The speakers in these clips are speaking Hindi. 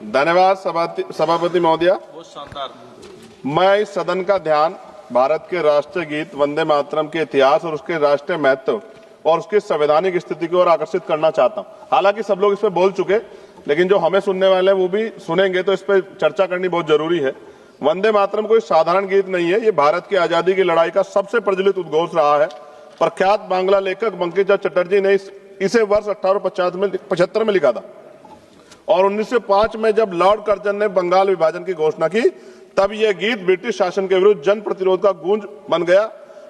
धन्यवाद सभापति महोदय। बहुत शानदार। मैं इस सदन का ध्यान भारत के राष्ट्रीय गीत वंदे मातरम के इतिहास और उसके राष्ट्रीय महत्व और उसकी संवैधानिक स्थिति की ओर आकर्षित करना चाहता हूं। हालांकि सब लोग इस पे बोल चुके, लेकिन जो हमें सुनने वाले हैं वो भी सुनेंगे, तो इस पे चर्चा करनी बहुत जरूरी है। वंदे मातरम कोई साधारण गीत नहीं है, ये भारत की आजादी की लड़ाई का सबसे प्रचलित उद्घोष रहा है। प्रख्यात बांग्ला लेखक बंकिम चंद्र चटर्जी ने इसे वर्ष 1875 में लिखा था और 1905 में जब लॉर्ड कर्जन ने बंगाल विभाजन की घोषणा की, तब यह गीत ब्रिटिश शासन के विरुद्ध जन प्रतिरोध का गूंज बन गया।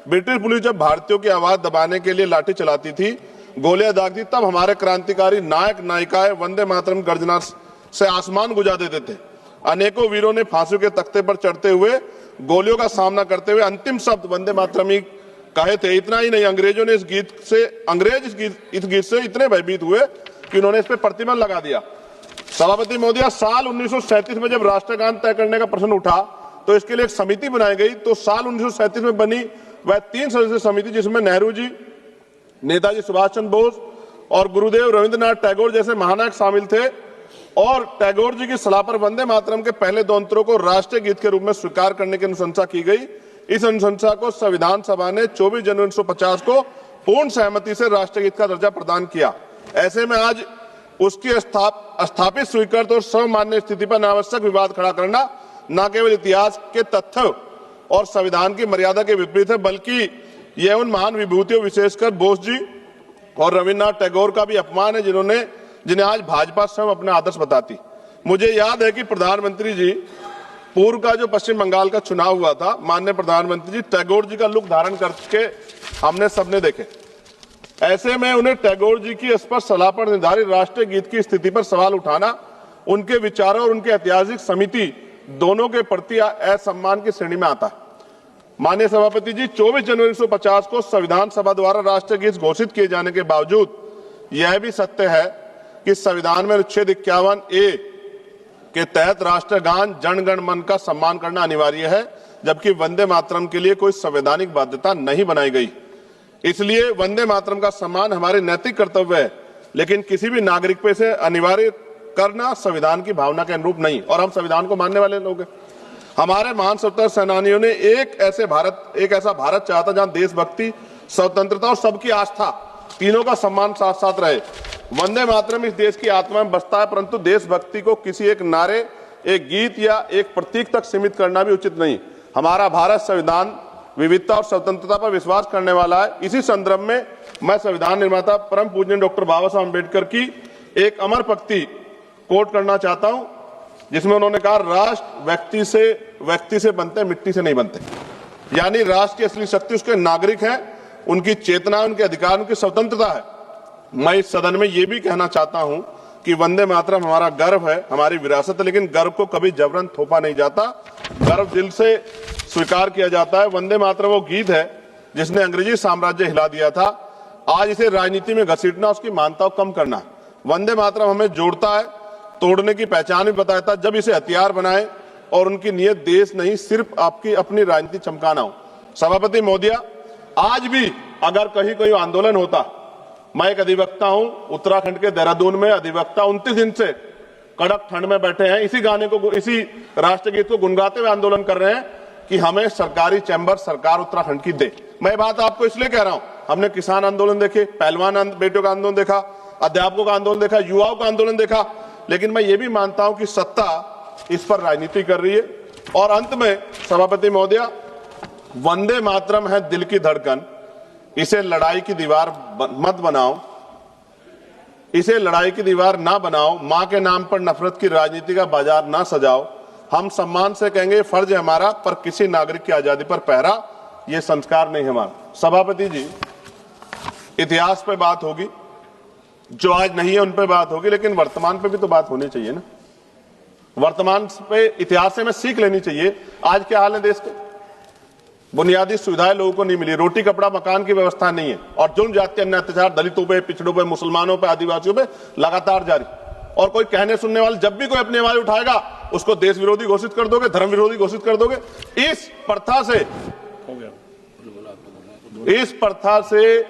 ब्रिटिश पुलिस जब भारतीयों की आवाज दबाने के लिए लाठी चलाती थी, गोलियां दागती, तब हमारे क्रांतिकारी नायक नायिकाएं वंदे मातरम गर्जना से आसमान गुजा देते थे। अनेकों वीरों ने फांसियों के तख्ते पर चढ़ते हुए गोलियों का सामना करते हुए अंतिम शब्द वंदे मातरम ही कहे थे। इतना ही नहीं, अंग्रेजों ने इस गीत से इतने भयभीत हुए कि उन्होंने इस पर प्रतिबंध लगा दिया। सभापति महोदय, साल 1937 में जब राष्ट्रगान तय करने का प्रश्न उठा तो इसके लिए एक समिति बनाई गई। तो साल 1937 में बनी वह 3 सदस्यीय समिति, जिसमें नेहरू जी, नेताजी सुभाष चंद्र बोस और गुरुदेव रविंद्रनाथ टैगोर जैसे महानायक शामिल थे, और टैगोर जी की सलाह पर वंदे मातरम के पहले 2 अंतरों को राष्ट्रीय गीत के रूप में स्वीकार करने की अनुशंसा की गई। इस अनुशंसा को संविधान सभा ने 24 जनवरी 1950 को पूर्ण सहमति से राष्ट्रीय गीत का दर्जा प्रदान किया। ऐसे में आज उसकी स्थापित स्वीकृत और सर्वमान्य स्थिति पर अनावश्यक विवाद खड़ा करना न केवल इतिहास के तथ्य और संविधान की मर्यादा के विपरीत है, बल्कि यह उन महान विभूतियों, विशेषकर बोस जी और रविन्द्रनाथ टैगोर का भी अपमान है, जिन्हें आज भाजपा स्वयं अपना आदर्श बताती। मुझे याद है कि प्रधानमंत्री जी, पूर्व का जो पश्चिम बंगाल का चुनाव हुआ था, माननीय प्रधानमंत्री जी टैगोर जी का लुक धारण करके हमने सबने देखे। ऐसे में उन्हें टैगोर जी की स्पष्ट सलाह पर निर्धारित राष्ट्रीय गीत की स्थिति पर सवाल उठाना उनके विचारों और उनके ऐतिहासिक समिति दोनों के प्रति असम्मान की श्रेणी में आता है। माननीय सभापति जी, 24 जनवरी 1950 को संविधान सभा द्वारा राष्ट्रीय गीत घोषित किए जाने के बावजूद यह भी सत्य है कि संविधान में अनुच्छेद 51A के तहत राष्ट्रगान जन गण मन का सम्मान करना अनिवार्य है, जबकि वंदे मातरम के लिए कोई संवैधानिक बाध्यता नहीं बनाई गई। इसलिए वंदे मातरम का सम्मान हमारे नैतिक कर्तव्य है, लेकिन किसी भी नागरिक पे इसे अनिवार्य करना संविधान की भावना के अनुरूप नहीं। और हम संविधान को मानने वाले लोग हैं। हमारे महान स्वतंत्रता सेनानियों ने एक ऐसा भारत चाहा था जहां देशभक्ति, स्वतंत्रता और सबकी आस्था तीनों का सम्मान साथ साथ रहे। वंदे मातरम इस देश की आत्मा में बसता है, परंतु देशभक्ति को किसी एक नारे, एक गीत या एक प्रतीक तक सीमित करना भी उचित नहीं। हमारा भारत संविधान, विविधता और स्वतंत्रता पर विश्वास करने वाला है। इसी संदर्भ में मैं संविधान निर्माता परम पूज्य डॉक्टर बाबा साहब अम्बेडकर की एक अमर पंक्ति कोट करना चाहता हूं, जिसमें उन्होंने कहा, राष्ट्र व्यक्ति से बनते, मिट्टी से नहीं बनते। यानी राष्ट्र की असली शक्ति उसके नागरिक हैं, उनकी चेतना, उनके अधिकार, उनकी स्वतंत्रता है। मैं इस सदन में यह भी कहना चाहता हूं कि वंदे मातरम हमारा गर्व है, हमारी विरासत है, लेकिन गर्व को कभी जबरन थोपा नहीं जाता, गर्व दिल से स्वीकार किया जाता है। वंदे मातरम वो गीत है जिसने अंग्रेजी साम्राज्य हिला दिया था। आज इसे राजनीति में घसीटना, उसकी मान्यता को कम करना। वंदे मातरम हमें जोड़ता है, तोड़ने की पहचान भी बताता है। जब इसे हथियार बनाए और उनकी नीयत देश नहीं, सिर्फ आपकी अपनी राजनीति चमकाना हो। सभापति महोदय, आज भी अगर कहीं कोई आंदोलन होता, मैं एक अधिवक्ता हूं, उत्तराखंड के देहरादून में अधिवक्ता 29 दिन से कड़क ठंड में बैठे हैं, इसी राष्ट्रीय गीत को गुनगुनाते हुए आंदोलन कर रहे हैं कि हमें सरकारी चैम्बर सरकार उत्तराखंड की दे। मैं बात आपको इसलिए कह रहा हूं, हमने किसान आंदोलन देखे, पहलवान बेटियों का आंदोलन देखा, अध्यापकों का आंदोलन देखा, युवाओं का आंदोलन देखा, लेकिन मैं ये भी मानता हूं कि सत्ता इस पर राजनीति कर रही है। और अंत में सभापति महोदय, वंदे मातरम है दिल की धड़कन, इसे लड़ाई की दीवार मत बनाओ, इसे लड़ाई की दीवार ना बनाओ, मां के नाम पर नफरत की राजनीति का बाजार ना सजाओ। हम सम्मान से कहेंगे, फर्ज है हमारा, पर किसी नागरिक की आजादी पर पहरा ये संस्कार नहीं है हमारा। सभापति जी, इतिहास पे बात होगी, जो आज नहीं है उन पे बात होगी, लेकिन वर्तमान पे भी तो बात होनी चाहिए ना। वर्तमान पे इतिहास से हमें सीख लेनी चाहिए। आज क्या हाल है देश के? बुनियादी सुविधाएं लोगों को नहीं मिली, रोटी कपड़ा मकान की व्यवस्था नहीं है, और जुल्म जाति अन्य अत्याचार दलितों पे, पिछड़ों पे, मुसलमानों पे, आदिवासियों पे लगातार जारी। और कोई कहने सुनने वाले जब भी कोई अपनी आवाज उठाएगा, उसको देश विरोधी घोषित कर दोगे, धर्म विरोधी घोषित कर दोगे। इस प्रथा से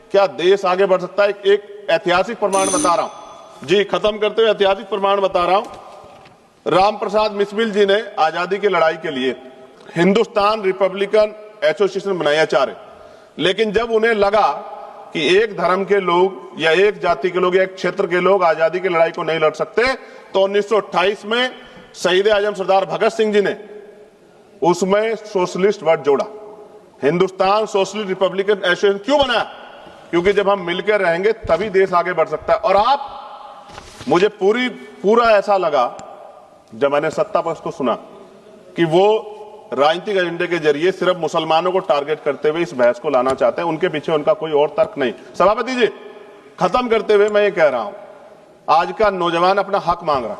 क्या देश आगे बढ़ सकता है? एक ऐतिहासिक प्रमाण बता रहा हूं जी, खत्म करते हुए ऐतिहासिक प्रमाण बता रहा हूं। राम प्रसाद मिसमिल जी ने आजादी की लड़ाई के लिए हिंदुस्तान रिपब्लिकन एसोसिएशन बनाया चाह रहे, लेकिन जब उन्हें लगा कि एक धर्म के लोग या एक जाति के लोग या एक क्षेत्र के लोग आजादी की लड़ाई को नहीं लड़ सकते, तो 1928 में शहीद आजम सरदार भगत सिंह जी ने उसमें सोशलिस्ट वर्ड जोड़ा। हिंदुस्तान सोशलिस्ट रिपब्लिकन एसोसिएशन क्यों बनाया? क्योंकि जब हम मिलकर रहेंगे तभी देश आगे बढ़ सकता है। और मुझे पूरा ऐसा लगा जब मैंने सत्ता पक्ष को सुना कि वो राजनीतिक एजेंडे के जरिए सिर्फ मुसलमानों को टारगेट करते हुए इस बहस को लाना चाहते हैं, उनके पीछे उनका कोई और तर्क नहीं। सभापति जी, खत्म करते हुए मैं ये कह रहा हूं, आज का नौजवान अपना हक मांग रहा है,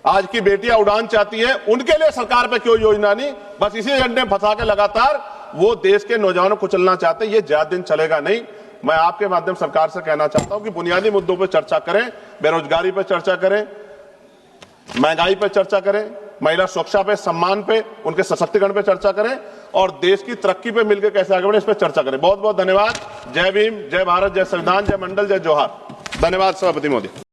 आज की बेटियां उड़ान चाहती है, उनके लिए सरकार पे कोई योजना नहीं, बस इसी एजेंडे में फंसा के लगातार वो देश के नौजवानों को कुचलना चाहते हैं। ये ज्यादा दिन चलेगा नहीं। मैं आपके माध्यम सरकार से कहना चाहता हूं कि बुनियादी मुद्दों पर चर्चा करें, बेरोजगारी पर चर्चा करें, महंगाई पर चर्चा करें, महिला सुरक्षा पे, सम्मान पे, उनके सशक्तिकरण पे चर्चा करें और देश की तरक्की पे मिलकर कैसे आगे बढ़े इस पर चर्चा करें। बहुत बहुत धन्यवाद। जय भीम, जय भारत, जय संविधान, जय मंडल, जय जोहार। धन्यवाद सभापति महोदय।